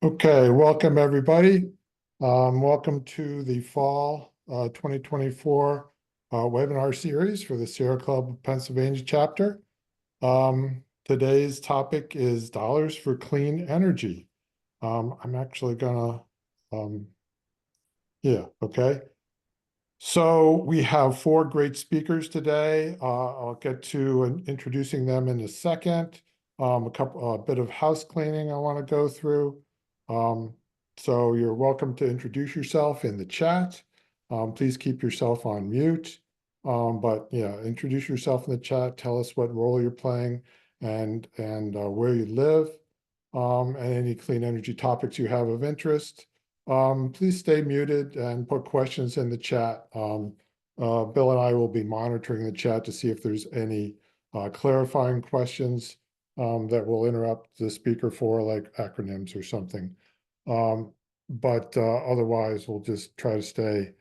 Okay, welcome everybody. Welcome to the fall 2024 webinar series for the Sierra Club of Pennsylvania chapter. Today's topic is dollars for clean energy. I'm actually gonna, okay. So we have four great speakers today. I'll get to introducing them in a second. A bit of house cleaning I want to go through. So you're welcome to introduce yourself in the chat. Please keep yourself on mute. But yeah, introduce yourself in the chat. Tell us what role you're playing and where you live, and any clean energy topics you have of interest. Please stay muted and put questions in the chat. Bill and I will be monitoring the chat to see if there's any clarifying questions that will interrupt the speaker for, like acronyms or something. But otherwise, we'll just try to stay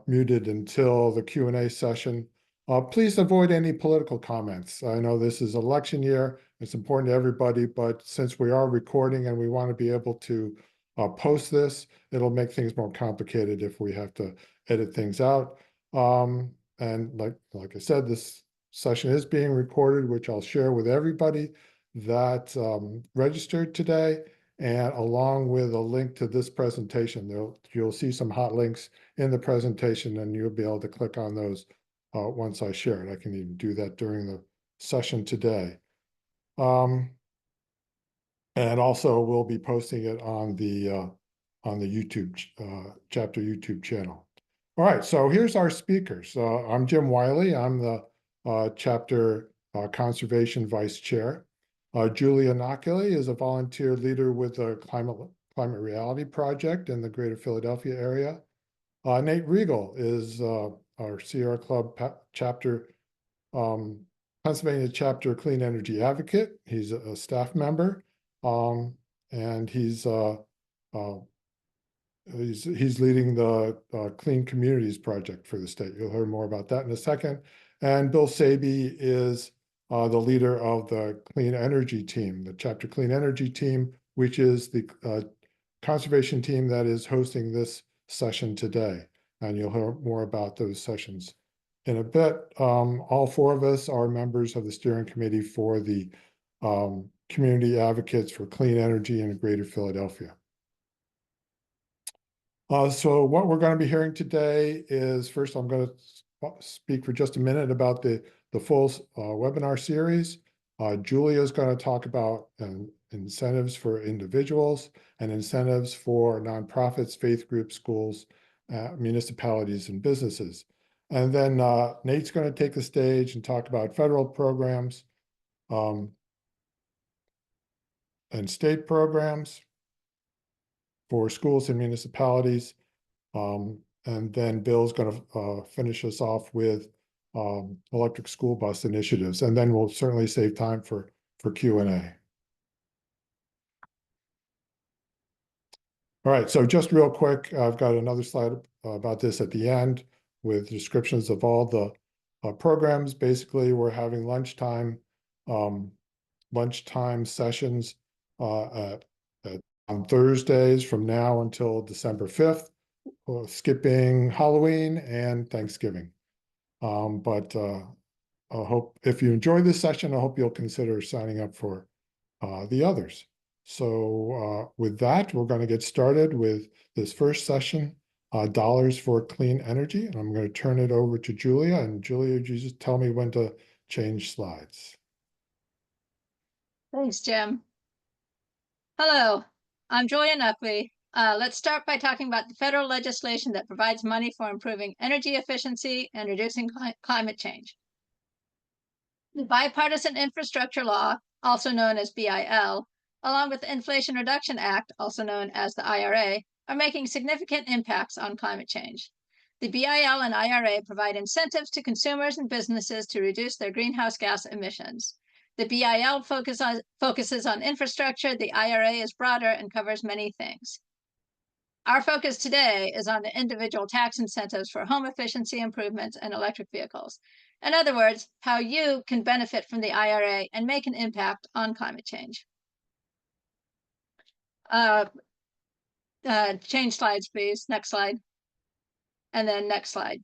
muted until the Q&A session. Please avoid any political comments. I know this is election year. It's important to everybody, but since we are recording and we want to be able to post this, it'll make things more complicated if we have to edit things out. And like I said, this session is being recorded, which I'll share with everybody that registered today, and along with a link to this presentation. You'll see some hot links in the presentation, and you'll be able to click on those once I share it. I can even do that during the session today. And also we'll be posting it on the YouTube chapter YouTube channel. All right, so here's our speakers. I'm Jim Wiley. I'm the chapter conservation vice chair. Julia Nakhleh is a volunteer leader with the Climate Reality Project in the greater Philadelphia area. Nate Reagle is our Sierra Club chapter, Pennsylvania chapter clean energy advocate. He's a staff member, and he's leading the Clean Communities Project for the state. You'll hear more about that in a second. And Bill Sabey is the leader of the Clean Energy Team, the chapter Clean Energy Team, which is the conservation team that is hosting this session today. And you'll hear more about those sessions in a bit. All four of us are members of the steering committee for the Community Advocates for Clean Energy in Greater Philadelphia. So what we're going to be hearing today is, first I'm going to speak for just a minute about the full webinar series. Julia is going to talk about incentives for individuals and incentives for nonprofits, faith groups, schools, municipalities, and businesses. And then Nate's going to take the stage and talk about federal programs and state programs for schools and municipalities. And then Bill's going to finish us off with electric school bus initiatives. And then we'll certainly save time for Q&A. All right, so just real quick, I've got another slide about this at the end with descriptions of all the programs. Basically, we're having lunchtime sessions on Thursdays from now until December 5th, skipping Halloween and Thanksgiving. But I hope if you enjoy this session, I hope you'll consider signing up for the others. So with that, we're going to get started with this first session, dollars for clean energy. And I'm going to turn it over to Julia. And Julia, you just tell me when to change slides. Thanks, Jim. Hello, I'm Julia Nakhleh. Let's start by talking about the federal legislation that provides money for improving energy efficiency and reducing climate change. The Bipartisan Infrastructure Law, also known as BIL, along with the Inflation Reduction Act, also known as the IRA, are making significant impacts on climate change. The BIL and IRA provide incentives to consumers and businesses to reduce their greenhouse gas emissions. The BIL focuses on infrastructure. The IRA is broader and covers many things. Our focus today is on the individual tax incentives for home efficiency improvements and electric vehicles. In other words, how you can benefit from the IRA and make an impact on climate change. Change slides, please. Next slide. And then next slide.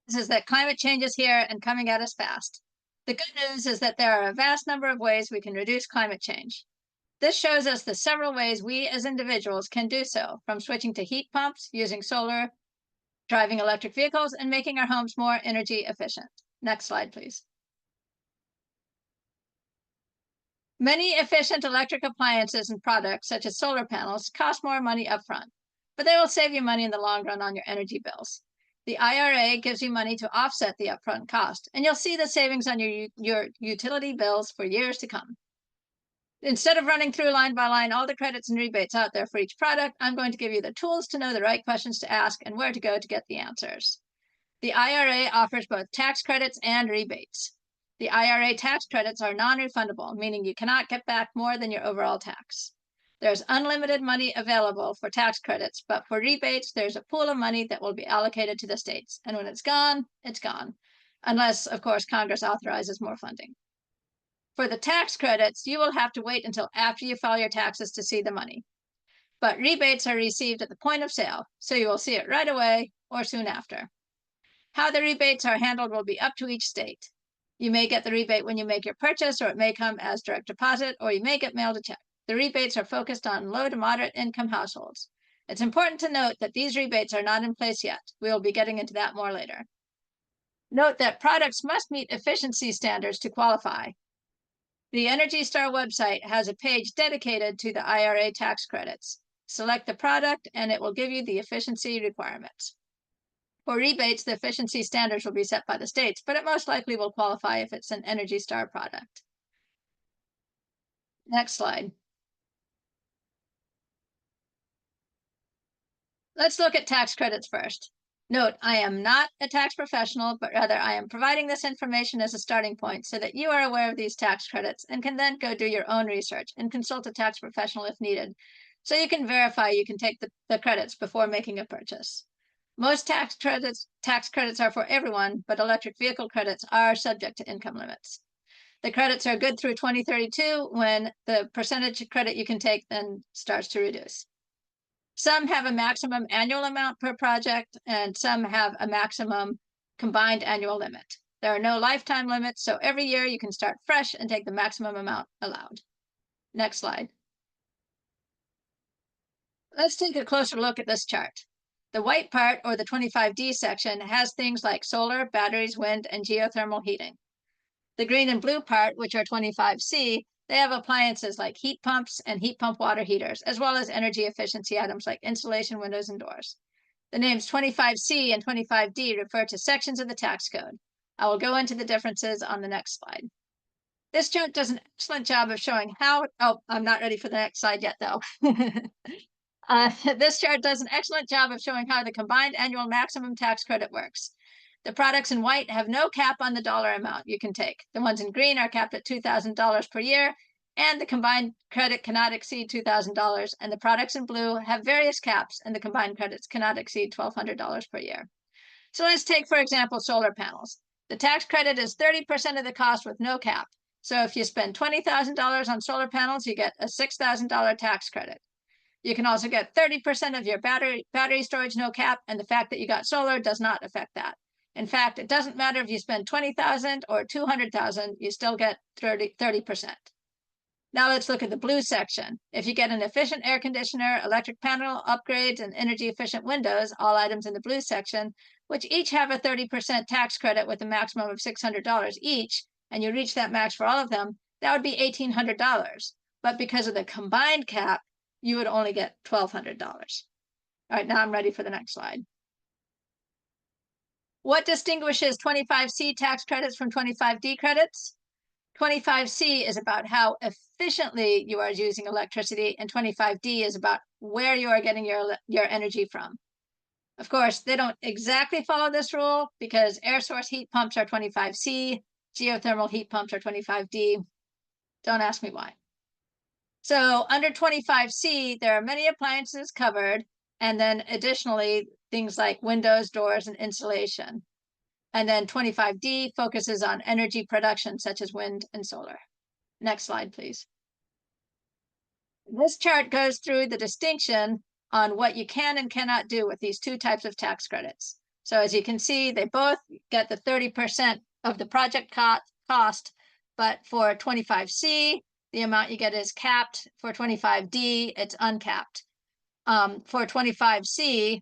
This is that climate change is here and coming at us fast. The good news is that there are a vast number of ways we can reduce climate change. This shows us the several ways we as individuals can do so, from switching to heat pumps, using solar, driving electric vehicles, and making our homes more energy efficient. Next slide, please. Many efficient electric appliances and products, such as solar panels, cost more money upfront, but they will save you money in the long run on your energy bills. The IRA gives you money to offset the upfront cost, and you'll see the savings on your utility bills for years to come. Instead of running through line by line all the credits and rebates out there for each product, I'm going to give you the tools to know the right questions to ask and where to go to get the answers. The IRA offers both tax credits and rebates. The IRA tax credits are non-refundable, meaning you cannot get back more than your overall tax. There's unlimited money available for tax credits, but for rebates, there's a pool of money that will be allocated to the states. And when it's gone, unless, of course, Congress authorizes more funding. For the tax credits, you will have to wait until after you file your taxes to see the money. But rebates are received at the point of sale, so you will see it right away or soon after. How the rebates are handled will be up to each state. You may get the rebate when you make your purchase, or it may come as direct deposit, or you may get mailed a check. The rebates are focused on low to moderate income households. It's important to note that these rebates are not in place yet. We will be getting into that more later. Note that products must meet efficiency standards to qualify. The Energy Star website has a page dedicated to the IRA tax credits. Select the product, and it will give you the efficiency requirements. For rebates, the efficiency standards will be set by the states, but it most likely will qualify if it's an Energy Star product. Next slide. Let's look at tax credits first. Note, I am not a tax professional, but rather I am providing this information as a starting point so that you are aware of these tax credits and can then go do your own research and consult a tax professional if needed, so you can verify you can take the credits before making a purchase. Most tax credits are for everyone, but electric vehicle credits are subject to income limits. The credits are good through 2032 when the percentage credit you can take then starts to reduce. Some have a maximum annual amount per project, and some have a maximum combined annual limit. There are no lifetime limits, so every year you can start fresh and take the maximum amount allowed. Next slide. Let's take a closer look at this chart. The white part, or the 25D section, has things like solar, batteries, wind, and geothermal heating. The green and blue part, which are 25C, they have appliances like heat pumps and heat pump water heaters, as well as energy efficiency items like insulation, windows, and doors. The names 25C and 25D refer to sections of the tax code. I will go into the differences on the next slide. This chart does an excellent job of showing how, I'm not ready for the next slide yet, though. This chart does an excellent job of showing how the combined annual maximum tax credit works. The products in white have no cap on the dollar amount you can take. The ones in green are capped at $2,000 per year, and the combined credit cannot exceed $2,000. And the products in blue have various caps, and the combined credits cannot exceed $1,200 per year. So let's take, for example, solar panels. The tax credit is 30% of the cost with no cap. So if you spend $20,000 on solar panels, you get a $6,000 tax credit. You can also get 30% of your battery storage, no cap, and the fact that you got solar does not affect that. In fact, it doesn't matter if you spend $20,000 or $200,000, you still get 30%. Now let's look at the blue section. If you get an efficient air conditioner, electric panel upgrades, and energy efficient windows, all items in the blue section, which each have a 30% tax credit with a maximum of $600 each, and you reach that max for all of them, that would be $1,800. But because of the combined cap, you would only get $1,200. All right, now I'm ready for the next slide. What distinguishes 25C tax credits from 25D credits? 25C is about how efficiently you are using electricity, and 25D is about where you are getting your energy from. Of course, they don't exactly follow this rule because air source heat pumps are 25C, geothermal heat pumps are 25D. Don't ask me why. So under 25C, there are many appliances covered, and then additionally, things like windows, doors, and insulation. And then 25D focuses on energy production, such as wind and solar. Next slide, please. This chart goes through the distinction on what you can and cannot do with these two types of tax credits. So as you can see, they both get the 30% of the project cost, but for 25C, the amount you get is capped. For 25D, it's uncapped. For 25C,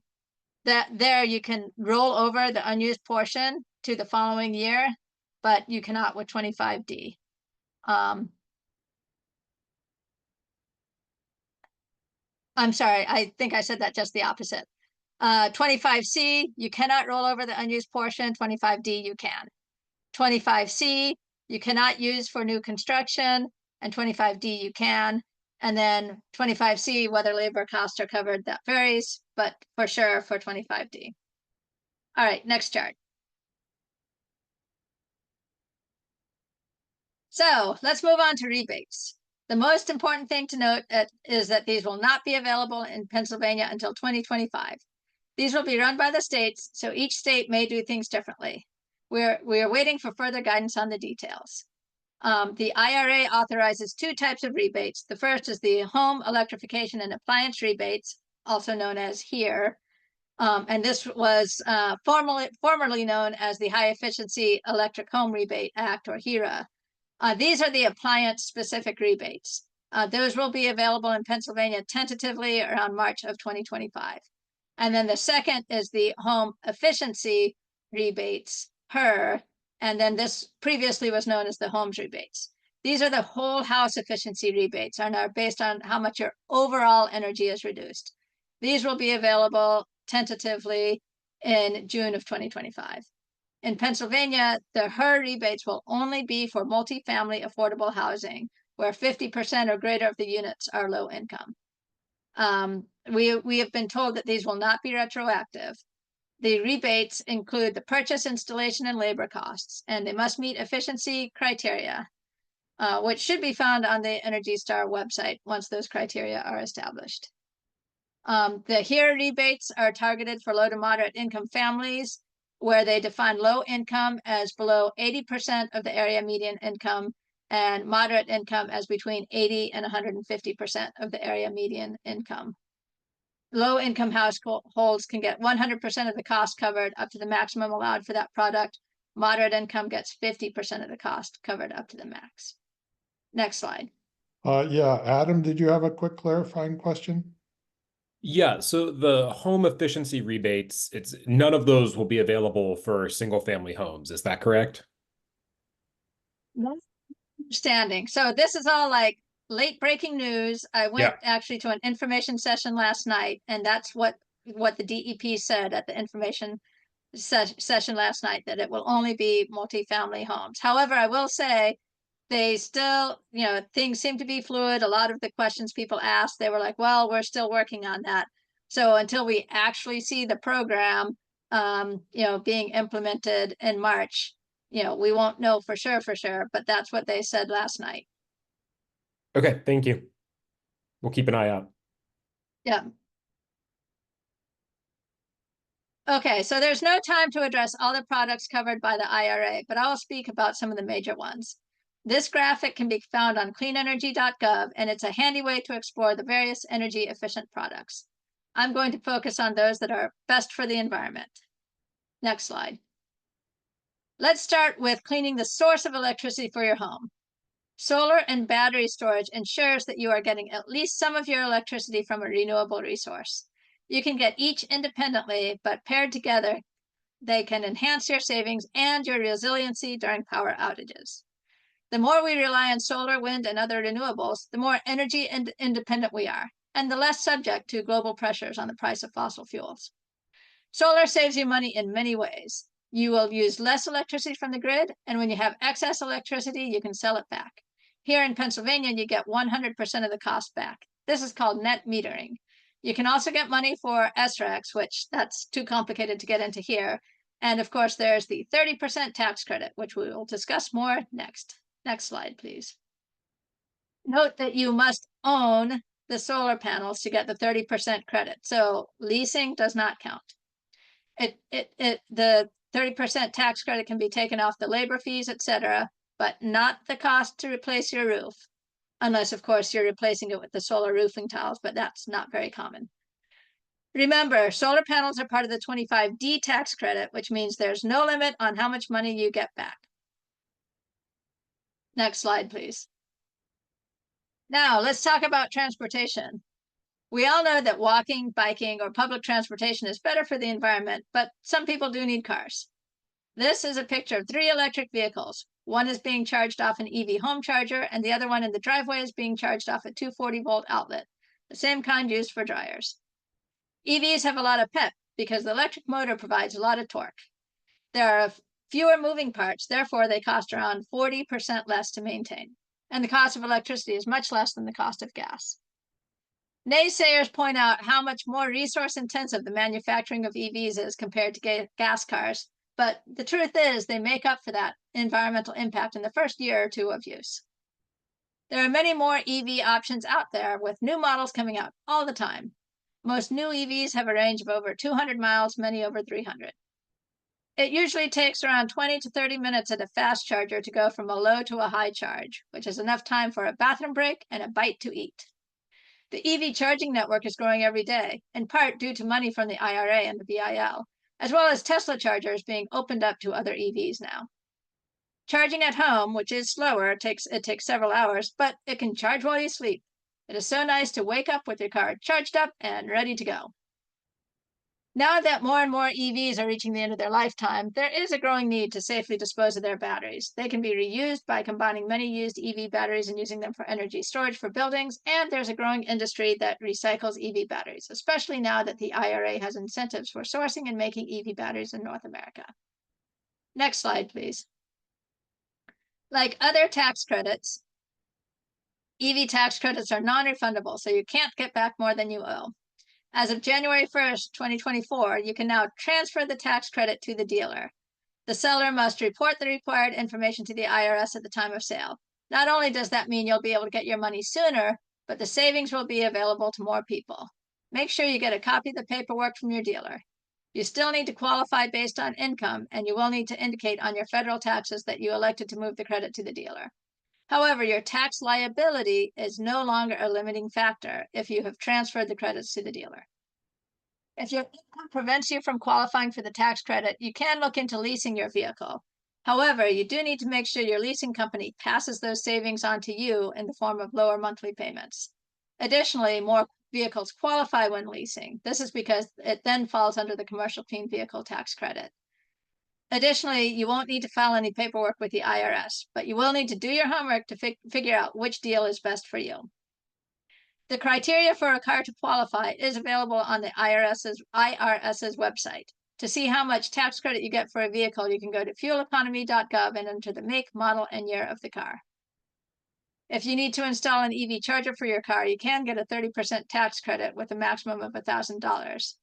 there you can roll over the unused portion to the following year, but you cannot with 25D. I'm sorry, I think I said that just the opposite. 25C, you cannot roll over the unused portion. 25D, you can. 25C, you cannot use for new construction, and 25D, you can. And then 25C, whether labor costs are covered, that varies, but for sure for 25D. All right, next chart. So let's move on to rebates. The most important thing to note is that these will not be available in Pennsylvania until 2025. These will be run by the states, so each state may do things differently. We are waiting for further guidance on the details. The IRA authorizes two types of rebates. The first is the home electrification and appliance rebates, also known as HERE. And this was formerly known as the High Efficiency Electric Home Rebate Act, or HERA. These are the appliance-specific rebates. Those will be available in Pennsylvania tentatively around March of 2025. And then the second is the home efficiency rebates, HER, and then this previously was known as the homes rebates. These are the whole house efficiency rebates and are based on how much your overall energy is reduced. These will be available tentatively in June of 2025. In Pennsylvania, the HER rebates will only be for multifamily affordable housing, where 50% or greater of the units are low income. We have been told that these will not be retroactive. The rebates include the purchase, installation, and labor costs, and they must meet efficiency criteria, which should be found on the Energy Star website once those criteria are established. The HERE rebates are targeted for low to moderate income families, where they define low income as below 80% of the area median income and moderate income as between 80 and 150% of the area median income. Low income households can get 100% of the cost covered up to the maximum allowed for that product. Moderate income gets 50% of the cost covered up to the max. Next slide. Yeah, Adam, did you have a quick clarifying question? Yeah, so the home efficiency rebates, none of those will be available for single family homes. Is that correct? Understanding. So this is all like late breaking news. I went actually to an information session last night, and that's what the DEP said at the information session last night, that it will only be multifamily homes. However, I will say they still, things seem to be fluid. A lot of the questions people asked, they were like, well, we're still working on that. So until we actually see the program, being implemented in March, we won't know for sure, but that's what they said last night. Okay, thank you. We'll keep an eye out. Yeah. Okay, so there's no time to address all the products covered by the IRA, but I will speak about some of the major ones. This graphic can be found on cleanenergy.gov, and it's a handy way to explore the various energy efficient products. I'm going to focus on those that are best for the environment. Next slide. Let's start with cleaning the source of electricity for your home. Solar and battery storage ensures that you are getting at least some of your electricity from a renewable resource. You can get each independently, but paired together, they can enhance your savings and your resiliency during power outages. The more we rely on solar, wind, and other renewables, the more energy independent we are, and the less subject to global pressures on the price of fossil fuels. Solar saves you money in many ways. You will use less electricity from the grid, and when you have excess electricity, you can sell it back. Here in Pennsylvania, you get 100% of the cost back. This is called net metering. You can also get money for SRECs, which that's too complicated to get into here. And of course, there's the 30% tax credit, which we will discuss more next. Next slide, please. Note that you must own the solar panels to get the 30% credit. So leasing does not count. The 30% tax credit can be taken off the labor fees, etc., but not the cost to replace your roof. Unless, of course, you're replacing it with the solar roofing tiles, but that's not very common. Remember, solar panels are part of the 25D tax credit, which means there's no limit on how much money you get back. Next slide, please. Now, let's talk about transportation. We all know that walking, biking, or public transportation is better for the environment, but some people do need cars. This is a picture of 3 electric vehicles. One is being charged off an EV home charger, and the other one in the driveway is being charged off a 240-volt outlet, the same kind used for dryers. EVs have a lot of pep because the electric motor provides a lot of torque. There are fewer moving parts, therefore they cost around 40% less to maintain, and the cost of electricity is much less than the cost of gas. Naysayers point out how much more resource-intensive the manufacturing of EVs is compared to gas cars, but the truth is they make up for that environmental impact in the first year or two of use. There are many more EV options out there, with new models coming out all the time. Most new EVs have a range of over 200 miles, many over 300. It usually takes around 20 to 30 minutes at a fast charger to go from a low to a high charge, which is enough time for a bathroom break and a bite to eat. The EV charging network is growing every day, in part due to money from the IRA and the BIL, as well as Tesla chargers being opened up to other EVs now. Charging at home, which is slower, it takes several hours, but it can charge while you sleep. It is so nice to wake up with your car charged up and ready to go. Now that more and more EVs are reaching the end of their lifetime, there is a growing need to safely dispose of their batteries. They can be reused by combining many used EV batteries and using them for energy storage for buildings, and there's a growing industry that recycles EV batteries, especially now that the IRA has incentives for sourcing and making EV batteries in North America. Next slide, please. Like other tax credits, EV tax credits are non-refundable, so you can't get back more than you owe. As of January 1st, 2024, you can now transfer the tax credit to the dealer. The seller must report the required information to the IRS at the time of sale. Not only does that mean you'll be able to get your money sooner, but the savings will be available to more people. Make sure you get a copy of the paperwork from your dealer. You still need to qualify based on income, and you will need to indicate on your federal taxes that you elected to move the credit to the dealer. However, your tax liability is no longer a limiting factor if you have transferred the credits to the dealer. If your income prevents you from qualifying for the tax credit, you can look into leasing your vehicle. However, you do need to make sure your leasing company passes those savings on to you in the form of lower monthly payments. Additionally, more vehicles qualify when leasing. This is because it then falls under the commercial clean vehicle tax credit. Additionally, you won't need to file any paperwork with the IRS, but you will need to do your homework to figure out which deal is best for you. The criteria for a car to qualify is available on the IRS's website. To see how much tax credit you get for a vehicle, you can go to fueleconomy.gov and enter the make, model, and year of the car. If you need to install an EV charger for your car, you can get a 30% tax credit with a maximum of $1,000.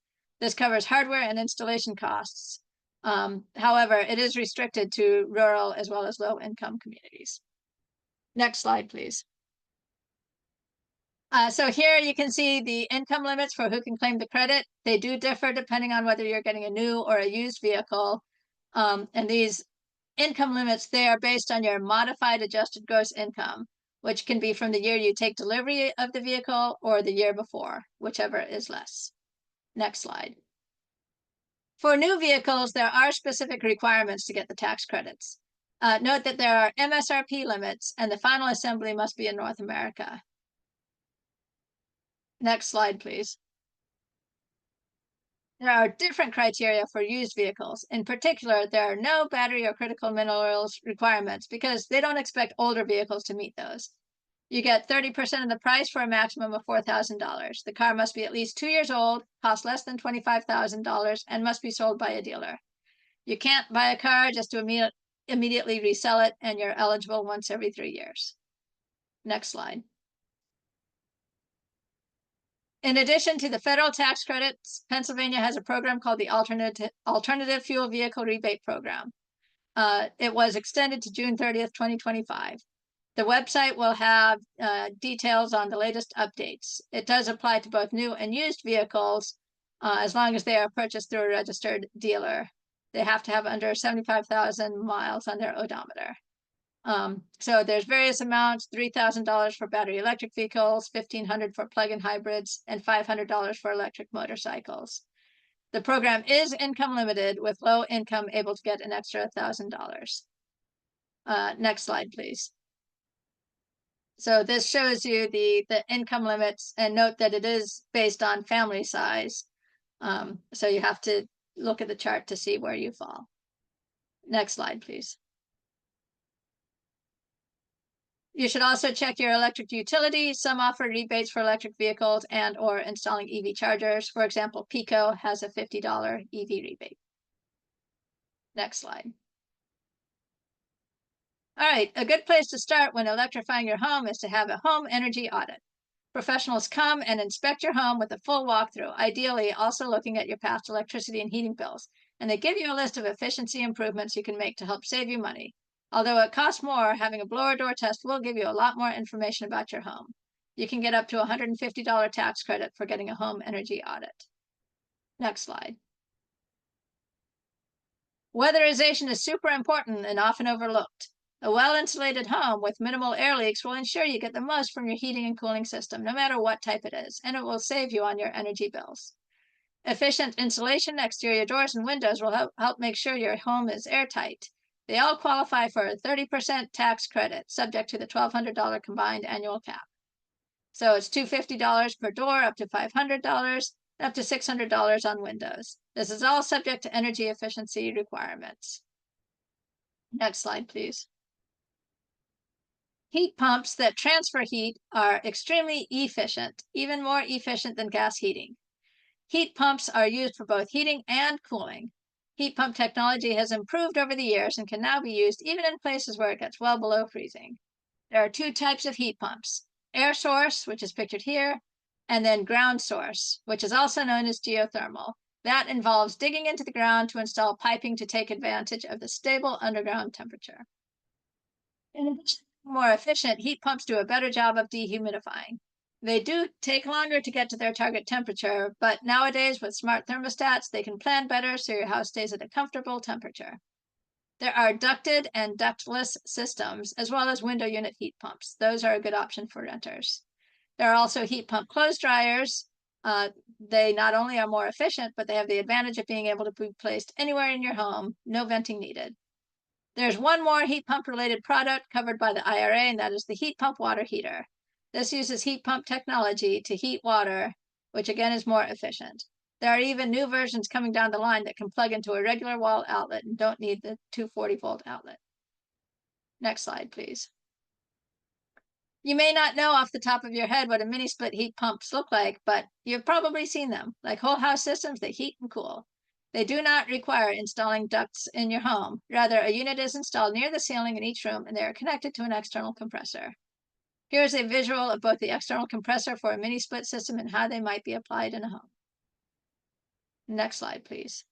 This covers hardware and installation costs. However, it is restricted to rural as well as low-income communities. Next slide, please. So here you can see the income limits for who can claim the credit. They do differ depending on whether you're getting a new or a used vehicle. And these income limits, they are based on your modified adjusted gross income, which can be from the year you take delivery of the vehicle or the year before, whichever is less. Next slide. For new vehicles, there are specific requirements to get the tax credits. Note that there are MSRP limits, and the final assembly must be in North America. Next slide, please. There are different criteria for used vehicles. In particular, there are no battery or critical minerals requirements because they don't expect older vehicles to meet those. You get 30% of the price for a maximum of $4,000. The car must be at least 2 years old, cost less than $25,000, and must be sold by a dealer. You can't buy a car just to immediately resell it, and you're eligible once every 3 years. Next slide. In addition to the federal tax credits, Pennsylvania has a program called the Alternative Fuel Vehicle Rebate Program. It was extended to June 30th, 2025. The website will have details on the latest updates. It does apply to both new and used vehicles as long as they are purchased through a registered dealer. They have to have under 75,000 miles on their odometer. So there's various amounts: $3,000 for battery electric vehicles, $1,500 for plug-in hybrids, and $500 for electric motorcycles. The program is income limited, with low income able to get an extra $1,000. Next slide, please. So this shows you the income limits, and note that it is based on family size. So you have to look at the chart to see where you fall. Next slide, please. You should also check your electric utility. Some offer rebates for electric vehicles and or installing EV chargers. For example, Pico has a $50 EV rebate. Next slide. All right, a good place to start when electrifying your home is to have a home energy audit. Professionals come and inspect your home with a full walkthrough, ideally also looking at your past electricity and heating bills. And they give you a list of efficiency improvements you can make to help save you money. Although it costs more, having a blower door test will give you a lot more information about your home. You can get up to a $150 tax credit for getting a home energy audit. Next slide. Weatherization is super important and often overlooked. A well-insulated home with minimal air leaks will ensure you get the most from your heating and cooling system, no matter what type it is, and it will save you on your energy bills. Efficient insulation, exterior doors, and windows will help make sure your home is airtight. They all qualify for a 30% tax credit, subject to the $1,200 combined annual cap. So it's $250 per door, up to $500, and up to $600 on windows. This is all subject to energy efficiency requirements. Next slide, please. Heat pumps that transfer heat are extremely efficient, even more efficient than gas heating. Heat pumps are used for both heating and cooling. Heat pump technology has improved over the years and can now be used even in places where it gets well below freezing. There are two types of heat pumps: air source, which is pictured here, and then ground source, which is also known as geothermal. That involves digging into the ground to install piping to take advantage of the stable underground temperature. In addition to more efficient, heat pumps do a better job of dehumidifying. They do take longer to get to their target temperature, but nowadays with smart thermostats, they can plan better so your house stays at a comfortable temperature. There are ducted and ductless systems, as well as window unit heat pumps. Those are a good option for renters. There are also heat pump clothes dryers. They not only are more efficient, but they have the advantage of being able to be placed anywhere in your home, no venting needed. There's one more heat pump related product covered by the IRA, and that is the heat pump water heater. This uses heat pump technology to heat water, which again is more efficient. There are even new versions coming down the line that can plug into a regular wall outlet and don't need the 240-volt outlet. Next slide, please. You may not know off the top of your head what a mini split heat pumps look like, but you've probably seen them. Like whole house systems, they heat and cool. They do not require installing ducts in your home. Rather, a unit is installed near the ceiling in each room, and they are connected to an external compressor. Here's a visual of both the external compressor for a mini split system and how they might be applied in a home. Next slide, please.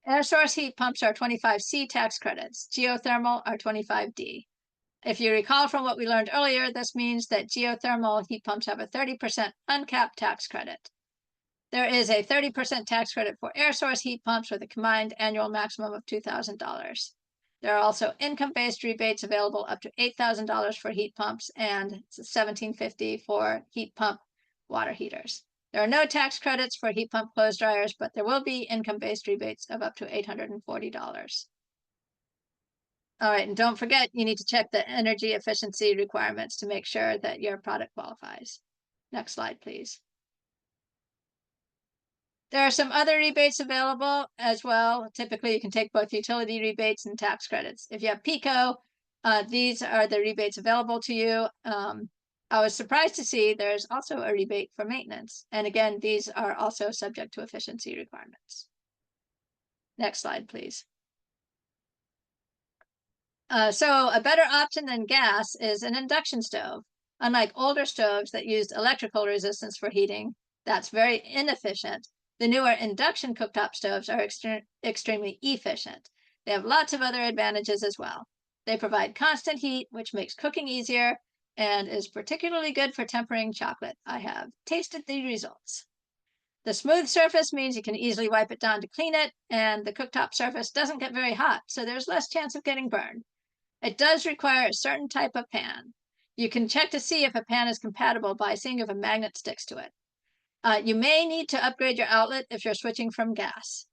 Air source heat pumps are 25C tax credits. Geothermal are 25D. If you recall from what we learned earlier, this means that geothermal heat pumps have a 30% uncapped tax credit. There is a 30% tax credit for air source heat pumps with a combined annual maximum of $2,000. There are also income-based rebates available up to $8,000 for heat pumps and $1,750 for heat pump water heaters. There are no tax credits for heat pump clothes dryers, but there will be income-based rebates of up to $840. All right, and don't forget, you need to check the energy efficiency requirements to make sure that your product qualifies. Next slide, please. There are some other rebates available as well. Typically, you can take both utility rebates and tax credits. If you have Pico, these are the rebates available to you. I was surprised to see there's also a rebate for maintenance. And again, these are also subject to efficiency requirements. Next slide, please. So a better option than gas is an induction stove. Unlike older stoves that used electrical resistance for heating, that's very inefficient. The newer induction cooktop stoves are extremely efficient. They have lots of other advantages as well. They provide constant heat, which makes cooking easier and is particularly good for tempering chocolate. I have tasted the results. The smooth surface means you can easily wipe it down to clean it, and the cooktop surface doesn't get very hot, so there's less chance of getting burned. It does require a certain type of pan. You can check to see if a pan is compatible by seeing if a magnet sticks to it. You may need to upgrade your outlet if you're switching from gas.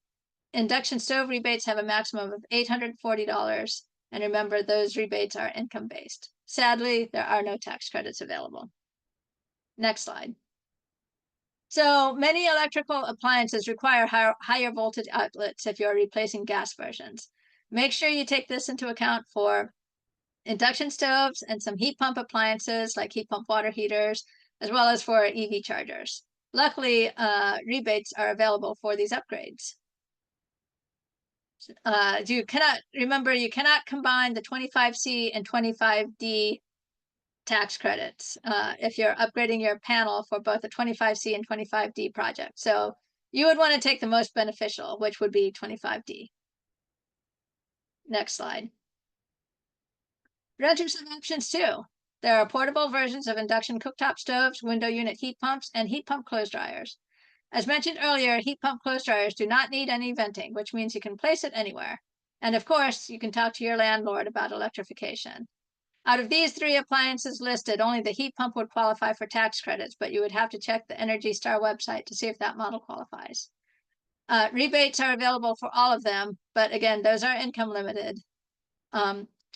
Induction stove rebates have a maximum of $840, and remember, those rebates are income-based. Sadly, there are no tax credits available. Next slide. So many electrical appliances require higher voltage outlets if you're replacing gas versions. Make sure you take this into account for induction stoves and some heat pump appliances like heat pump water heaters, as well as for EV chargers. Luckily, rebates are available for these upgrades. You cannot combine the 25C and 25D tax credits if you're upgrading your panel for both the 25C and 25D project. So you would want to take the most beneficial, which would be 25D. Next slide. Renters have options too. There are portable versions of induction cooktop stoves, window unit heat pumps, and heat pump clothes dryers. As mentioned earlier, heat pump clothes dryers do not need any venting, which means you can place it anywhere. And of course, you can talk to your landlord about electrification. Out of these 3 appliances listed, only the heat pump would qualify for tax credits, but you would have to check the Energy Star website to see if that model qualifies. Rebates are available for all of them, but again, those are income limited.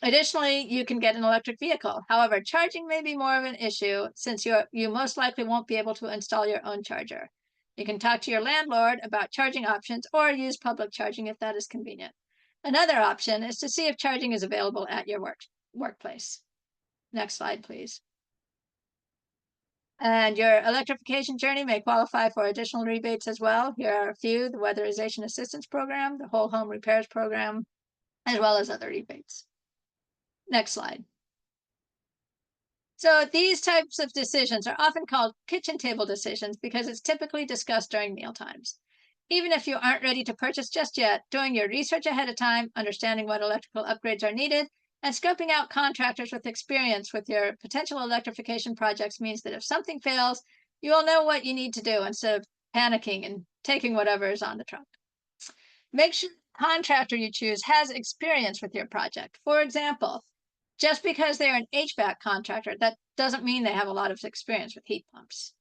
Additionally, you can get an electric vehicle. However, charging may be more of an issue since you most likely won't be able to install your own charger. You can talk to your landlord about charging options or use public charging if that is convenient. Another option is to see if charging is available at your workplace. Next slide, please. And your electrification journey may qualify for additional rebates as well. Here are a few: the Weatherization Assistance Program, the Whole Home Repairs Program, as well as other rebates. Next slide. So these types of decisions are often called kitchen table decisions because it's typically discussed during meal times. Even if you aren't ready to purchase just yet, doing your research ahead of time, understanding what electrical upgrades are needed, and scoping out contractors with experience with your potential electrification projects means that if something fails, you will know what you need to do instead of panicking and taking whatever is on the truck. Make sure the contractor you choose has experience with your project. For example, just because they're an HVAC contractor, that doesn't mean they have a lot of experience with heat pumps.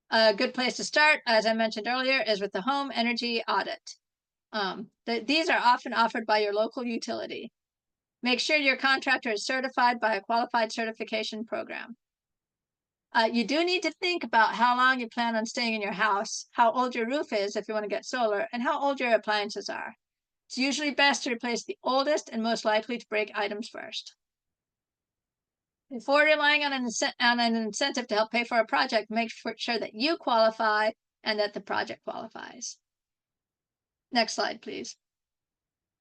A good place to start, as I mentioned earlier, is with the home energy audit. These are often offered by your local utility. Make sure your contractor is certified by a qualified certification program. You do need to think about how long you plan on staying in your house, how old your roof is if you want to get solar, and how old your appliances are. It's usually best to replace the oldest and most likely to break items first. Before relying on an incentive to help pay for a project, make sure that you qualify and that the project qualifies. Next slide, please.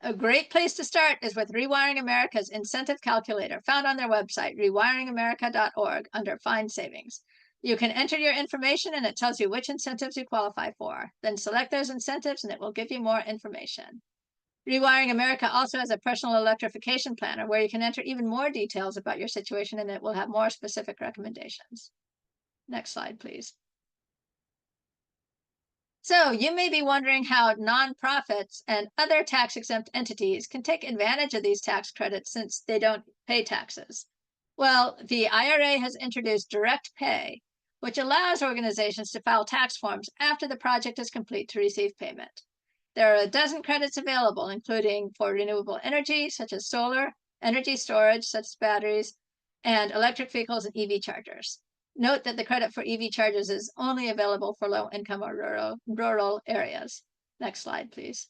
A great place to start is with Rewiring America's incentive calculator, found on their website, rewiringamerica.org, under Find Savings. You can enter your information and it tells you which incentives you qualify for. Then select those incentives and it will give you more information. Rewiring America also has a personal electrification planner where you can enter even more details about your situation and it will have more specific recommendations. Next slide, please. So you may be wondering how nonprofits and other tax-exempt entities can take advantage of these tax credits since they don't pay taxes. Well, the IRA has introduced direct pay, which allows organizations to file tax forms after the project is complete to receive payment. There are a dozen credits available, including for renewable energy, such as solar, energy storage, such as batteries, and electric vehicles and EV chargers. Note that the credit for EV chargers is only available for low-income or rural areas. Next slide, please.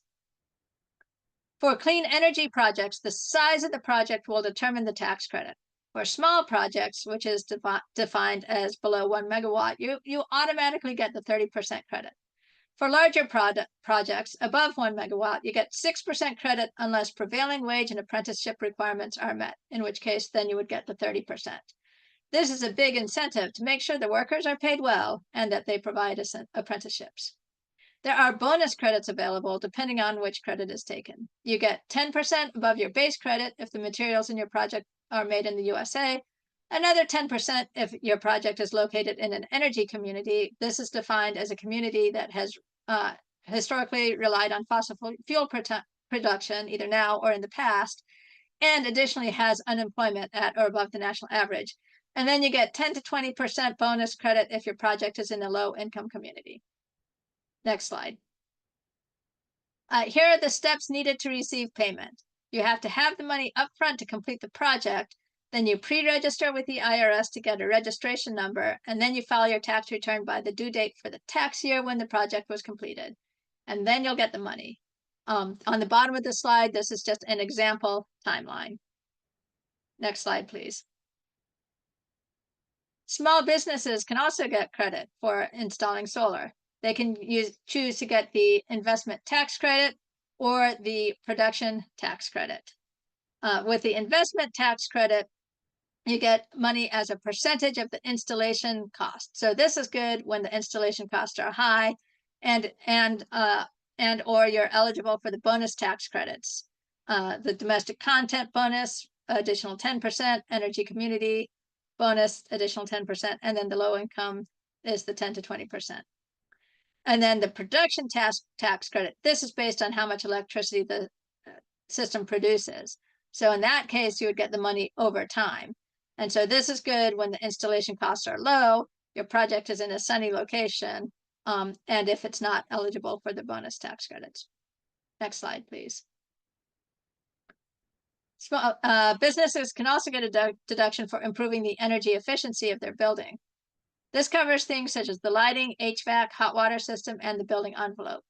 For clean energy projects, the size of the project will determine the tax credit. For small projects, which is defined as below 1 megawatt, you automatically get the 30% credit. For larger projects above 1 megawatt, you get 6% credit unless prevailing wage and apprenticeship requirements are met, in which case then you would get the 30%. This is a big incentive to make sure the workers are paid well and that they provide apprenticeships. There are bonus credits available depending on which credit is taken. You get 10% above your base credit if the materials in your project are made in the USA, Another 10% if your project is located in an energy community. This is defined as a community that has historically relied on fossil fuel production, either now or in the past, and additionally has unemployment at or above the national average. And then you get 10 to 20% bonus credit if your project is in a low income community. Next slide. Here are the steps needed to receive payment. You have to have the money upfront to complete the project. Then you pre-register with the IRS to get a registration number, and then you file your tax return by the due date for the tax year when the project was completed. And then you'll get the money. On the bottom of the slide, this is just an example timeline. Next slide, please. Small businesses can also get credit for installing solar. They can choose to get the investment tax credit or the production tax credit. With the investment tax credit, you get money as a percentage of the installation cost. So this is good when the installation costs are high and or you're eligible for the bonus tax credits. The domestic content bonus, additional 10%, energy community bonus, additional 10%, and then the low income is the 10 to 20%. And then the production tax credit, this is based on how much electricity the system produces. So in that case, you would get the money over time. And so this is good when the installation costs are low, your project is in a sunny location, and if it's not eligible for the bonus tax credits. Next slide, please. Small businesses can also get a deduction for improving the energy efficiency of their building. This covers things such as the lighting, HVAC, hot water system, and the building envelope.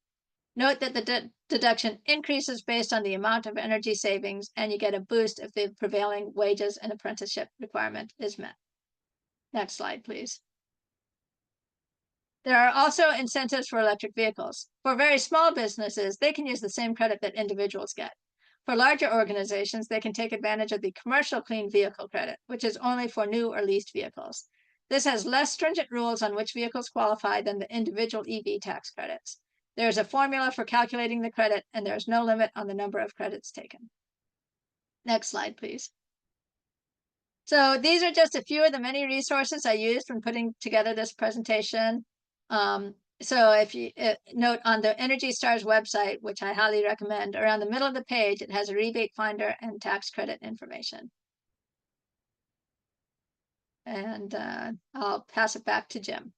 Note that the deduction increases based on the amount of energy savings, and you get a boost if the prevailing wages and apprenticeship requirement is met. Next slide, please. There are also incentives for electric vehicles. For very small businesses, they can use the same credit that individuals get. For larger organizations, they can take advantage of the commercial clean vehicle credit, which is only for new or leased vehicles. This has less stringent rules on which vehicles qualify than the individual EV tax credits. There's a formula for calculating the credit, and there's no limit on the number of credits taken. Next slide, please. So these are just a few of the many resources I used when putting together this presentation. So if you note on the Energy Stars website, which I highly recommend, around the middle of the page, it has a rebate finder and tax credit information. And I'll pass it back to Jim.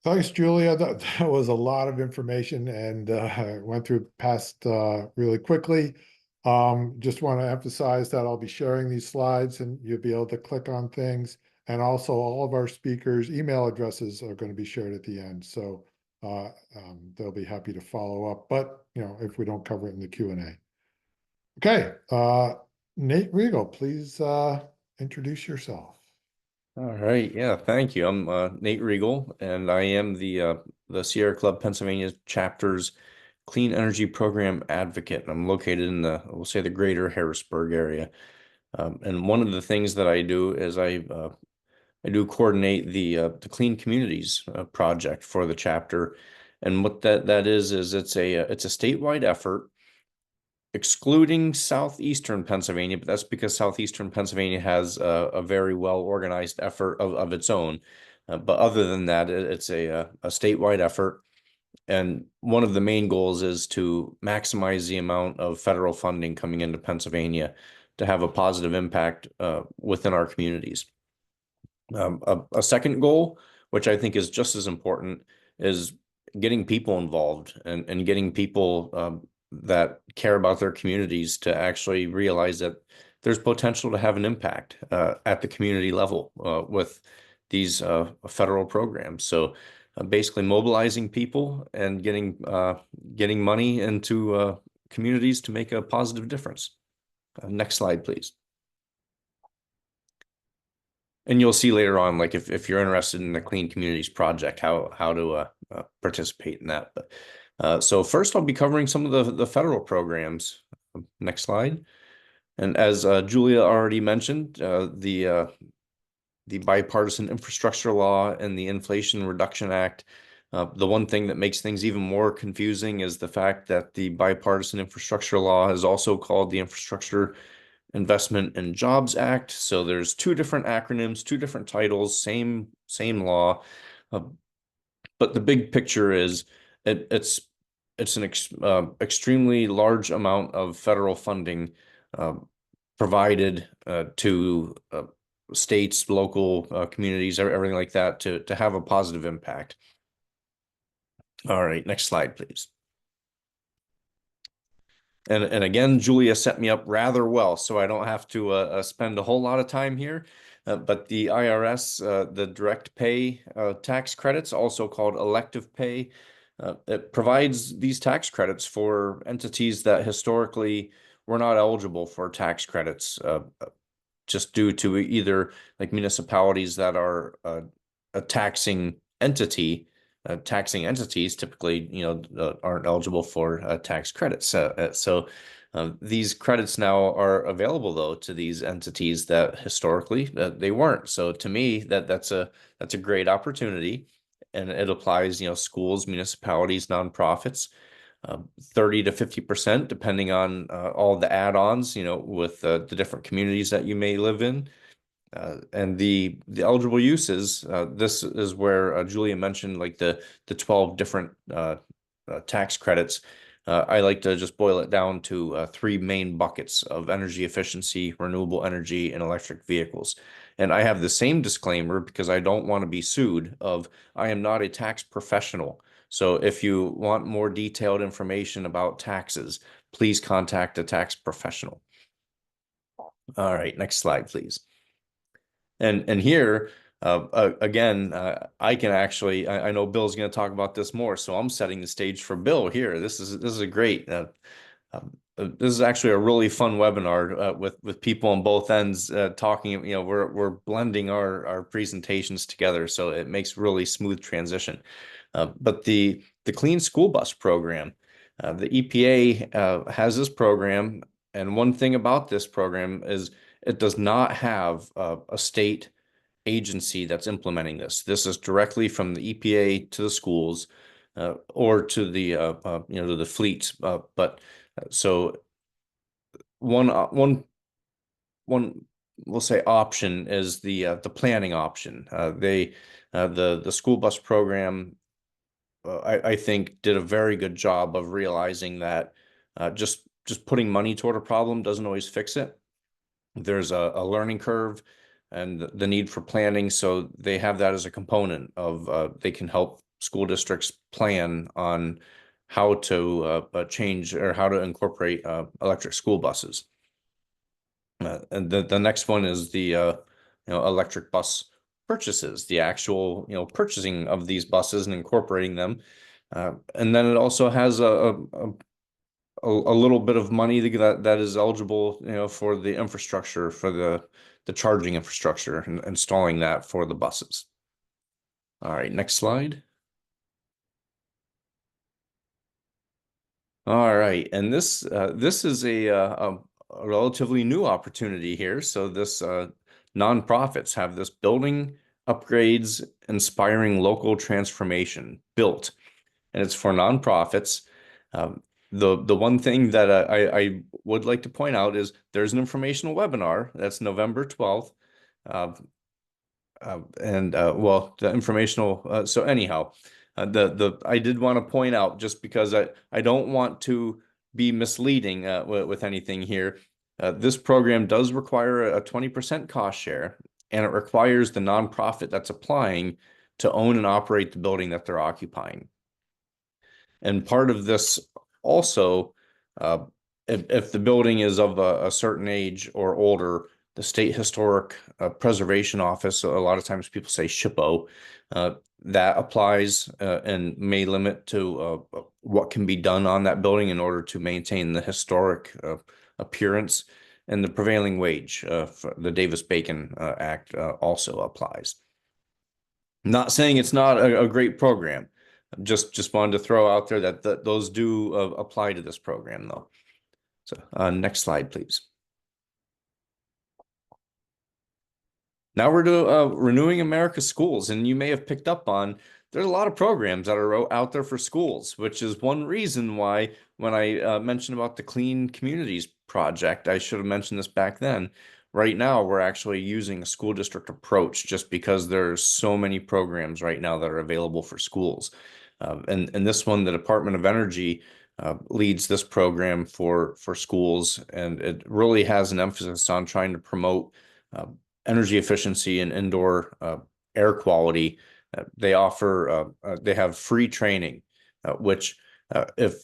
Thanks, Julia. That was a lot of information and went through past really quickly. Just want to emphasize that I'll be sharing these slides and you'll be able to click on things. And also all of our speakers' email addresses are going to be shared at the end. So they'll be happy to follow up, but if we don't cover it in the Q&A. Okay, Nate Reagle, please introduce yourself. All right. Yeah, thank you. I'm Nate Reagle, and I am the Sierra Club Pennsylvania chapter's Clean Energy Program advocate. I'm located in we'll say the greater Harrisburg area. And one of the things that I do is I do coordinate the Clean Communities project for the chapter. And what that is it's a statewide effort excluding southeastern Pennsylvania, but that's because southeastern Pennsylvania has a very well organized effort of its own. But other than that, it's a statewide effort. And one of the main goals is to maximize the amount of federal funding coming into Pennsylvania to have a positive impact within our communities. A second goal, which I think is just as important, is getting people involved and getting people that care about their communities to actually realize that there's potential to have an impact at the community level with these federal programs. So basically mobilizing people and getting money into communities to make a positive difference. Next slide, please. And you'll see later on, like if you're interested in the Clean Communities Project, how to participate in that. But so first I'll be covering some of the federal programs. Next slide. And as Julia already mentioned, the Bipartisan Infrastructure Law and the Inflation Reduction Act. The one thing that makes things even more confusing is the fact that the Bipartisan Infrastructure Law is also called the Infrastructure Investment and Jobs Act. So there's two different acronyms, two different titles, same law. But the big picture is it's an extremely large amount of federal funding provided to states, local communities, everything like that to have a positive impact. All right, next slide, please. And again, Julia set me up rather well, so I don't have to spend a whole lot of time here. But the IRS, the direct pay tax credits, also called elective pay, it provides these tax credits for entities that historically were not eligible for tax credits, just due to either like municipalities that are a taxing entity. Taxing entities typically, aren't eligible for tax credits. So these credits now are available though to these entities that historically they weren't. So to me, that's a great opportunity, and it applies, schools, municipalities, nonprofits, 30 to 50%, depending on all the add-ons, with the different communities that you may live in. And the eligible uses, this is where Julia mentioned like the 12 different tax credits. I like to just boil it down to three main buckets of energy efficiency, renewable energy, and electric vehicles. And I have the same disclaimer because I don't want to be sued of I am not a tax professional. So if you want more detailed information about taxes, please contact a tax professional. All right, next slide, please. And here, again, I can actually, I know Bill's going to talk about this more, so I'm setting the stage for Bill here. This is a great, this is actually a really fun webinar with people on both ends talking. We're blending our presentations together, so it makes really smooth transition. But the Clean School Bus program, the EPA has this program, and one thing about this program is it does not have a state agency that's implementing this. This is directly from the EPA to the schools or to the to the fleets. But so one we'll say option is the planning option. The school bus program, I think, did a very good job of realizing that just putting money toward a problem doesn't always fix it. There's a learning curve and the need for planning. So they have that as a component of they can help school districts plan on how to change or how to incorporate electric school buses. And the next one is the electric bus purchases, the actual purchasing of these buses and incorporating them. And then it also has a little bit of money that is eligible, for the infrastructure, for the charging infrastructure, and installing that for the buses. All right, next slide. All right, and this is a relatively new opportunity here. So this nonprofits have this building upgrades inspiring local transformation built, and it's for nonprofits. The one thing that I would like to point out is there's an informational webinar that's November 12th. Well, the informational, so anyhow, I did want to point out, just because I don't want to be misleading with anything here. This program does require a 20% cost share, and it requires the nonprofit that's applying to own and operate the building that they're occupying. And part of this also, if the building is of a certain age or older, the State Historic Preservation Office, a lot of times people say SHPO, that applies and may limit to what can be done on that building in order to maintain the historic appearance. And the prevailing wage for the Davis-Bacon Act also applies. Not saying it's not a great program. Just wanted to throw out there that those do apply to this program, though. So next slide, please. Now we're to Renewing America's Schools, and you may have picked up on there's a lot of programs that are out there for schools, which is one reason why when I mentioned about the Clean Communities project, I should have mentioned this back then. Right now, we're actually using a school district approach just because there's so many programs right now that are available for schools. And this one, the Department of Energy leads this program for schools, and it really has an emphasis on trying to promote energy efficiency and indoor air quality. They offer, they have free training, which if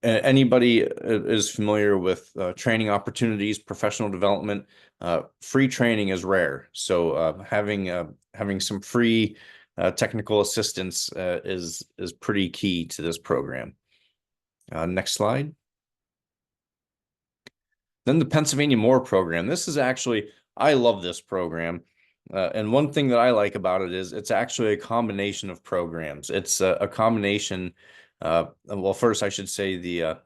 anybody is familiar with training opportunities, professional development, free training is rare. So having some free technical assistance is pretty key to this program. Next slide. Then the Pennsylvania More program. This is actually, I love this program. And one thing that I like about it is it's actually a combination of programs. It's a combination. Well, first I should say the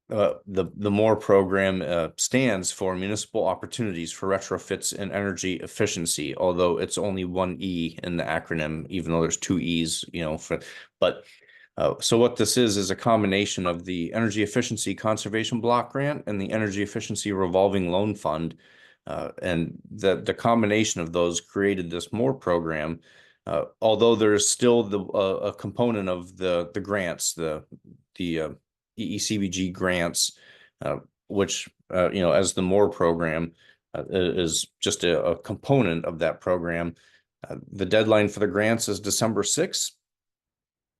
MORE program stands for Municipal Opportunities for Retrofits and Energy Efficiency, although it's only one E in the acronym, even though there's two E's, so what this is a combination of the Energy Efficiency Conservation Block Grant and the Energy Efficiency Revolving Loan Fund. And the combination of those created this MORE program. Although there's still a component of the grants, the EECBG grants, which as the MORE program is just a component of that program. The deadline for the grants is December 6th.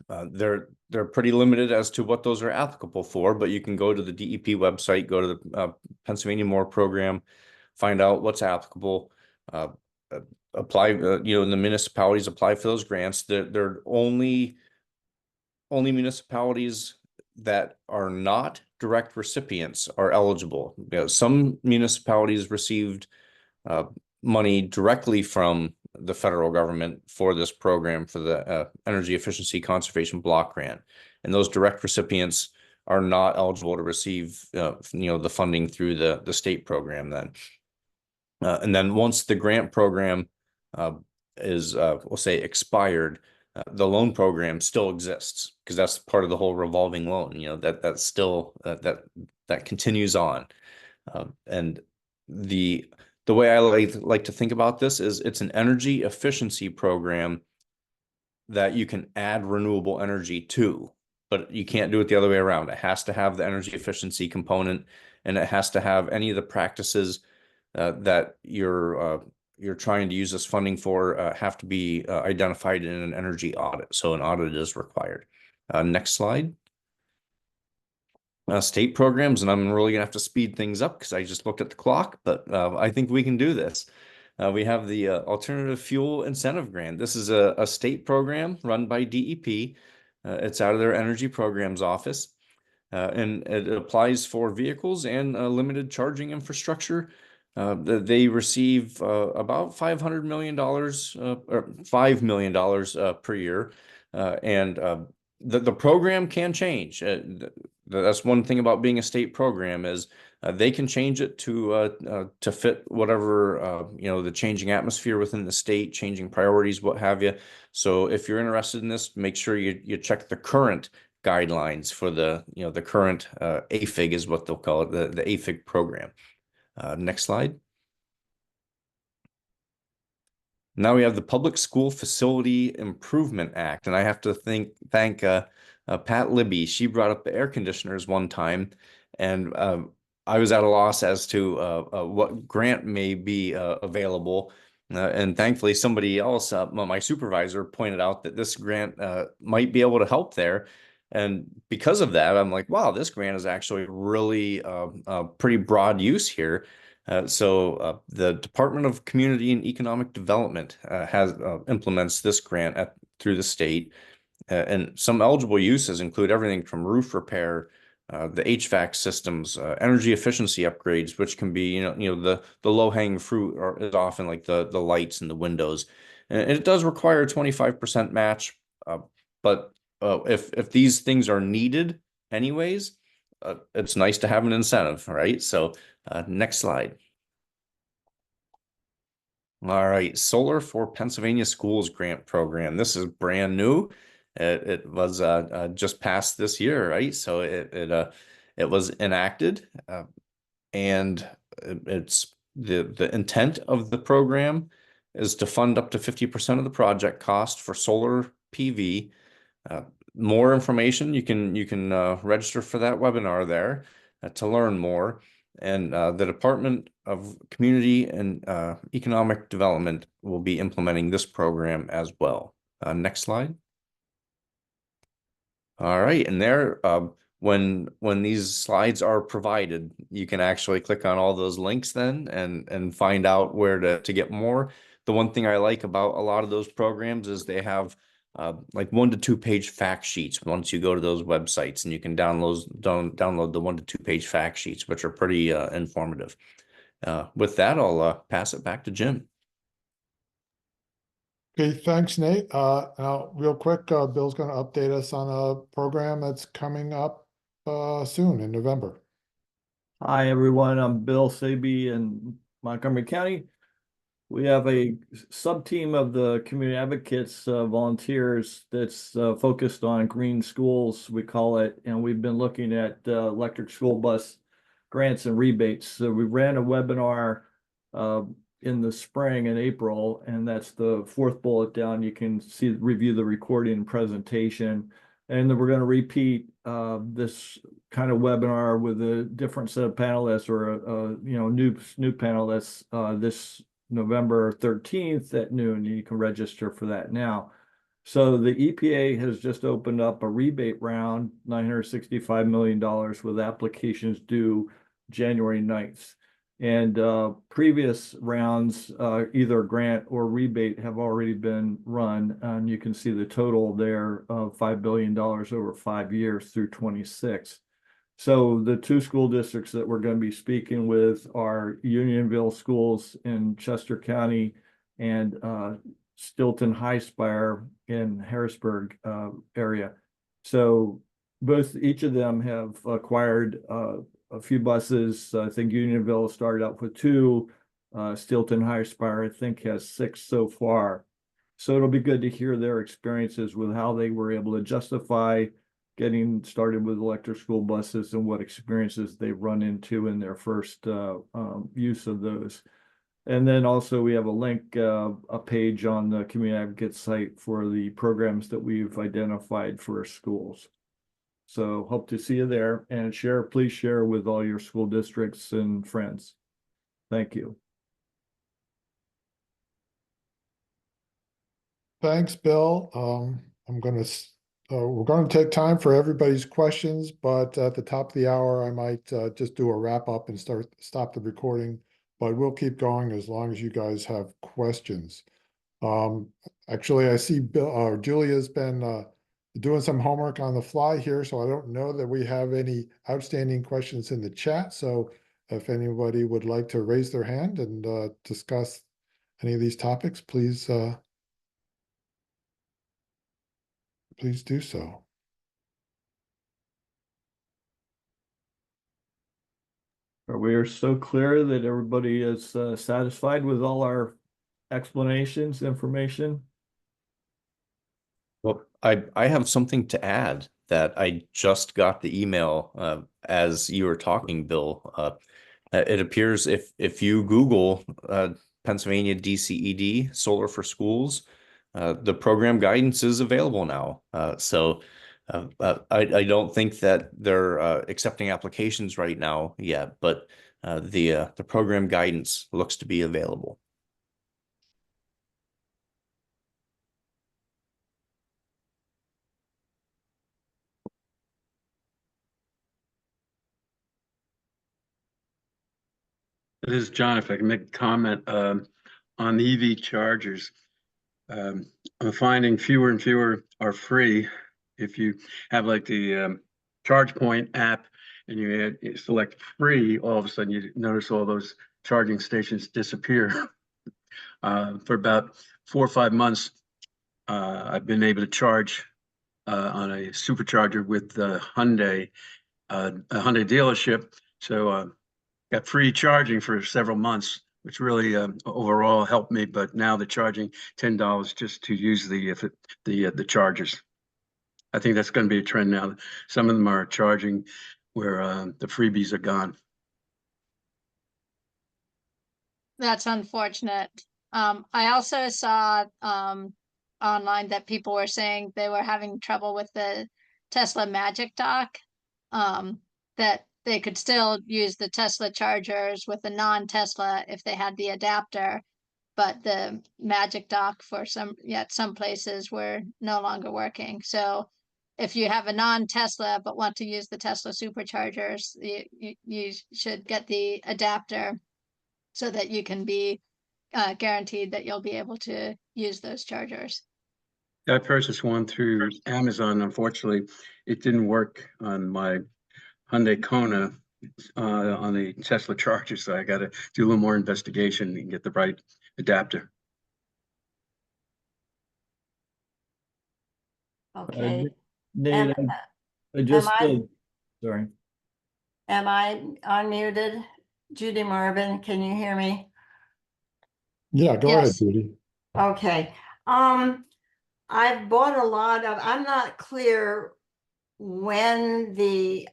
They're pretty limited as to what those are applicable for, but you can go to the DEP website, go to the Pennsylvania MORE program, find out what's applicable, apply, the municipalities apply for those grants. They're only municipalities that are not direct recipients are eligible. Some municipalities received money directly from the federal government for this program for the Energy Efficiency Conservation Block Grant, and those direct recipients are not eligible to receive the funding through the state program then. And then once the grant program is we'll say expired, the loan program still exists because that's part of the whole revolving loan. That's still that continues on, and the way I like to think about this is it's an energy efficiency program that you can add renewable energy to, but you can't do it the other way around. It has to have the energy efficiency component, and it has to have any of the practices that you're trying to use this funding for have to be identified in an energy audit. So an audit is required. Next slide. State programs, and I'm really gonna have to speed things up because I just looked at the clock, but I think we can do this. We have the Alternative Fuel Incentive Grant. This is a state program run by DEP. It's out of their energy programs office, and it applies for vehicles and limited charging infrastructure. They receive about $500 million or $5 million per year, and the program can change. That's one thing about being a state program is they can change it to fit whatever the changing atmosphere within the state, changing priorities, what have you. So if you're interested in this, make sure you check the current guidelines for the current AFIG is what they'll call it, the AFIG program. Next slide. Now we have the Public School Facility Improvement Act, and I have to thank Pat Libby. She brought up the air conditioners one time, and I was at a loss as to what grant may be available. And thankfully, somebody else, my supervisor, pointed out that this grant might be able to help there. And because of that, I'm like, wow, this grant is actually really pretty broad use here. So the Department of Community and Economic Development implements this grant through the state. And some eligible uses include everything from roof repair, the HVAC systems, energy efficiency upgrades, which can be, the low-hanging fruit is often like the lights and the windows. And it does require a 25% match, but if these things are needed anyways, it's nice to have an incentive, right? So next slide. All right, Solar for Pennsylvania Schools grant program. This is brand new. It was just passed this year, right? So it was enacted, and it's the intent of the program is to fund up to 50% of the project cost for solar PV. More information, you can register for that webinar there to learn more. And the Department of Community and Economic Development will be implementing this program as well. Next slide. All right, and there, when these slides are provided, you can actually click on all those links then and find out where to get more. The one thing I like about a lot of those programs is they have like 1 to 2 page fact sheets once you go to those websites, and you can download the 1 to 2 page fact sheets, which are pretty informative. With that, I'll pass it back to Jim. Okay, thanks, Nate. Now, real quick, Bill's going to update us on a program that's coming up soon in November. Hi, everyone. I'm Bill Sabey in Montgomery County. We have a sub-team of the community advocates, volunteers that's focused on green schools, we call it, and we've been looking at electric school bus grants and rebates. So we ran a webinar in the spring in April, and that's the 4th bullet down. You can review the recording and presentation. And then we're going to repeat this kind of webinar with a different set of panelists, or new panelists this November 13th at noon. You can register for that now. So the EPA has just opened up a rebate round, $965 million, with applications due January 9th. And previous rounds, either grant or rebate, have already been run. And you can see the total there of $5 billion over 5 years through 26. So the 2 school districts that we're going to be speaking with are Unionville Schools in Chester County and Stilton High Spire in Harrisburg area. So each of them have acquired a few buses. I think Unionville started out with 2. Stilton High Spire, I think, has 6 so far. So it'll be good to hear their experiences with how they were able to justify getting started with electric school buses and what experiences they run into in their first use of those. And then also we have a link, a page on the Community Advocate site for the programs that we've identified for schools. So hope to see you there, and please share with all your school districts and friends. Thank you. Thanks, Bill. We're going to take time for everybody's questions, but at the top of the hour, I might just do a wrap up and stop the recording, but we'll keep going as long as you guys have questions. Actually, I see Julia's been doing some homework on the fly here, so I don't know that we have any outstanding questions in the chat. So if anybody would like to raise their hand and discuss any of these topics, please do so. We are so clear that everybody is satisfied with all our explanations, information. Well, I have something to add that I just got the email as you were talking, Bill. It appears if you Google Pennsylvania DCED Solar for Schools, the program guidance is available now. So I don't think that they're accepting applications right now yet, but the program guidance looks to be available. This is John. If I can make a comment on the EV chargers, I'm finding fewer and fewer are free. If you have like the ChargePoint app and you select free, all of a sudden you notice all those charging stations disappear. For about 4 or 5 months, I've been able to charge on a supercharger with Hyundai, a Hyundai dealership. So got free charging for several months which really overall helped me. But now they're charging $10 just to use the chargers. I think that's going to be a trend now. Some of them are charging where the freebies are gone. That's unfortunate. I also saw online that people were saying they were having trouble with the Tesla Magic Dock, that they could still use the Tesla chargers with the non-Tesla if they had the adapter, but the Magic Dock for some places were no longer working. So if you have a non-Tesla but want to use the Tesla superchargers, you should get the adapter so that you can be guaranteed that you'll be able to use those chargers. I purchased one through Amazon. Unfortunately, it didn't work on my Hyundai Kona on the Tesla charger, so I got to do a little more investigation and get the right adapter. Okay. Nate, Am- I just, I- sorry. Am I unmuted? Judy Marvin, can you hear me? Yeah, go ahead, Yes. Judy. Okay. I've bought a lot of, I'm not clear when the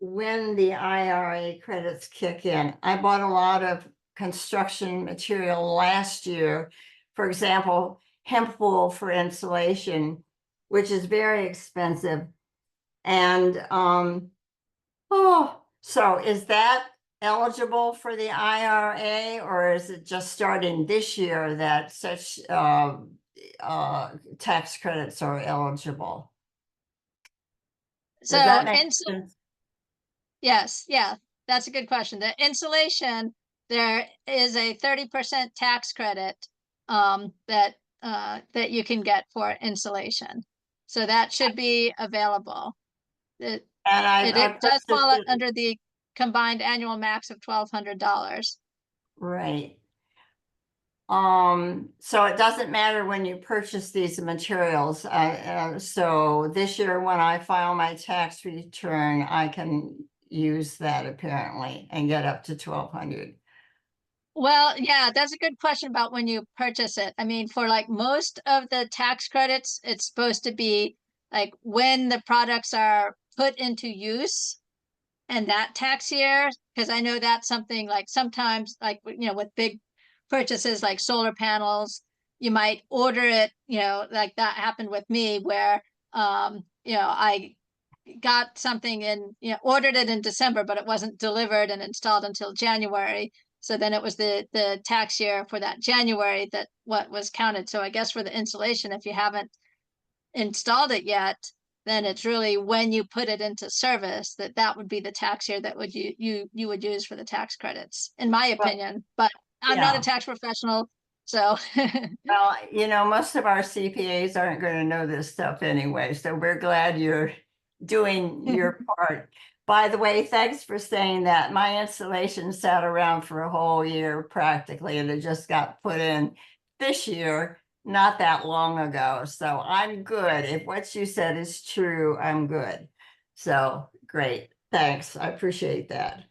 IRA credits kick in. I bought a lot of construction material last year. For example, hemp wool for insulation, which is very expensive. And so is that eligible for the IRA, or is it just starting this year that such tax credits are eligible? So Does that make insul- sense? yes, yeah, that's a good question. The insulation, there is a 30% tax credit that you can get for insulation. So that should be available. It And I does purchased fall it- under the combined annual max of $1,200. Right. So it doesn't matter when you purchase these materials. So this year, when I file my tax return, I can use that apparently and get up to 1,200. Well, yeah, that's a good question about when you purchase it. I mean, for like most of the tax credits, it's supposed to be like when the products are put into use and that tax year, because I know that's something like sometimes like, with big purchases like solar panels, you might order it, like that happened with me where, I got something and, ordered it in December, but it wasn't delivered and installed until January. So then it was the tax year for that January that what was counted. So I guess for the insulation, if you haven't installed it yet, then it's really when you put it into service that would be the tax year that would you would use for the tax credits, in my opinion. But I'm not a Yeah. tax professional, so Well, most of our CPAs aren't going to know this stuff anyway, so we're glad you're doing your part. By the way, thanks for saying that. My installation sat around for a whole year practically, and it just got put in this year, not that long ago. So I'm good. If what you said is true, I'm good. So great. Thanks. I appreciate that.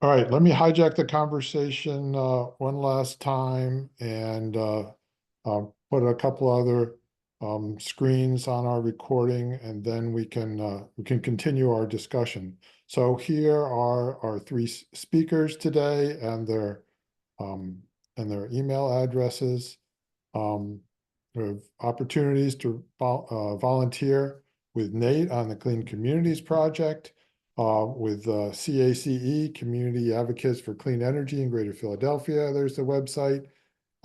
All right, let me hijack the conversation one last time and put a couple other screens on our recording, and then we can continue our discussion. So here are our three speakers today and their email addresses. We have opportunities to volunteer with Nate on the Clean Communities Project, with CACE, Community Advocates for Clean Energy in Greater Philadelphia. There's the website.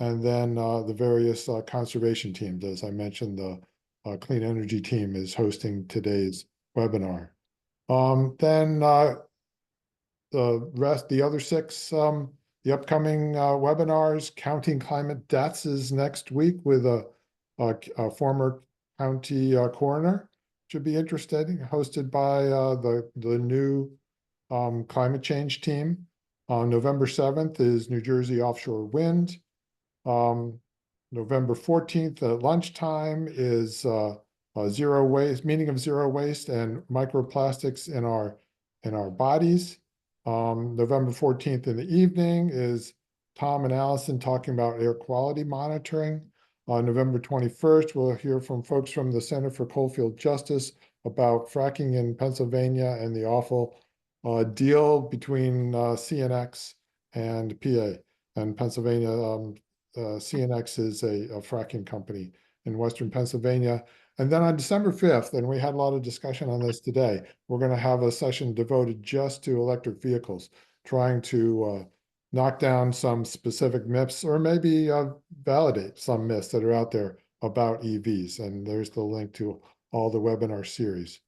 And then the various conservation teams. As I mentioned, the Clean Energy team is hosting today's webinar. Then the other six, the upcoming webinars, Counting Climate Deaths is next week with a former county coroner. Should be interesting, hosted by the new climate change team. On November 7th is New Jersey Offshore Wind. November 14th at lunchtime is zero waste, meaning of zero waste and microplastics in our bodies. November 14th in the evening is Tom and Allison talking about air quality monitoring. On November 21st, we'll hear from folks from the Center for Coalfield Justice about fracking in Pennsylvania and the awful deal between CNX and PA. And Pennsylvania, CNX is a fracking company in Western Pennsylvania. And then on December 5th, and we had a lot of discussion on this today, we're going to have a session devoted just to electric vehicles, trying to knock down some specific myths or maybe validate some myths that are out there about EVs. And there's the link to all the webinar series.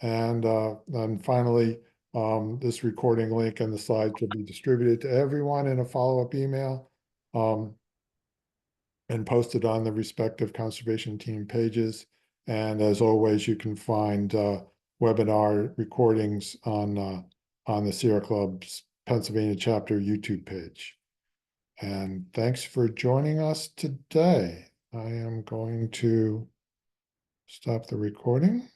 And finally, this recording link and the slides will be distributed to everyone in a follow-up email and posted on the respective conservation team pages. And as always, you can find webinar recordings on the Sierra Club's Pennsylvania chapter YouTube page. And thanks for joining us today. I am going to stop the recording.